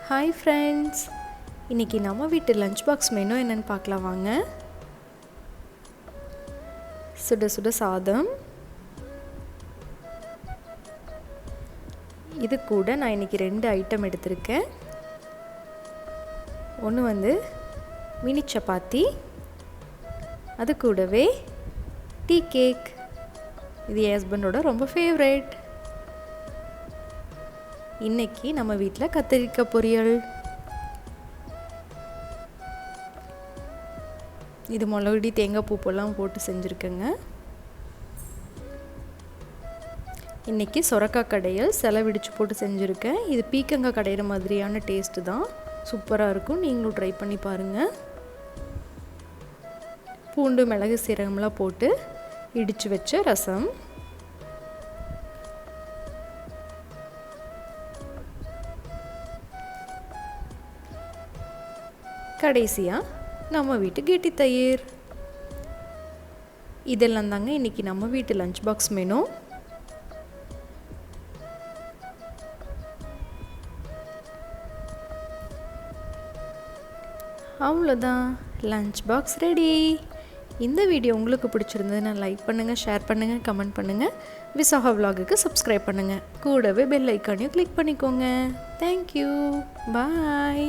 Hi friends, இன்னைக்கு நம்ம வீட்டு லஞ்ச் பாக்ஸ் மெனு என்னன்னு பார்க்கலாம் வாங்க. சுட சுட சாதம். இது கூட நான் இன்னைக்கு 2 ஐட்டம் எடுத்திருக்கேன். ஒன்று வந்து மினி சப்பாத்தி, அது கூடவே டீ கேக். இது என் ஹஸ்பண்டோட ரொம்ப ஃபேவரட். இன்னைக்கு நம்ம வீட்டில் கத்திரிக்காய் பொரியல். இது மிளகுடி தேங்காய் பூப்பெல்லாம் போட்டு செஞ்சுருக்கேங்க. இன்றைக்கி சொரக்காய் கடையல் செலவிடிச்சு போட்டு செஞ்சுருக்கேன். இது பீக்கங்காய் கடையிற மாதிரியான டேஸ்ட்டு தான். சூப்பராக இருக்கும், நீங்களும் ட்ரை பண்ணி பாருங்கள். பூண்டு மிளகு சீரகம்லாம் போட்டு இடித்து வச்ச ரசம். கடைசியாக நம்ம வீட்டு கெட்டி தயிர். இதெல்லாம் தாங்க இன்றைக்கி நம்ம வீட்டு லஞ்ச் பாக்ஸ் மெனு. அவ்வளோதான், லஞ்ச் பாக்ஸ் ரெடி. இந்த வீடியோ உங்களுக்கு பிடிச்சிருந்ததுன்னா லைக் பண்ணுங்கள், ஷேர் பண்ணுங்கள், கமெண்ட் பண்ணுங்கள். விசாகா விலாகுக்கு சப்ஸ்கிரைப் பண்ணுங்கள். கூடவே பெல் ஐக்கானையும் கிளிக் பண்ணிக்கோங்க. தேங்க்யூ, பாய்.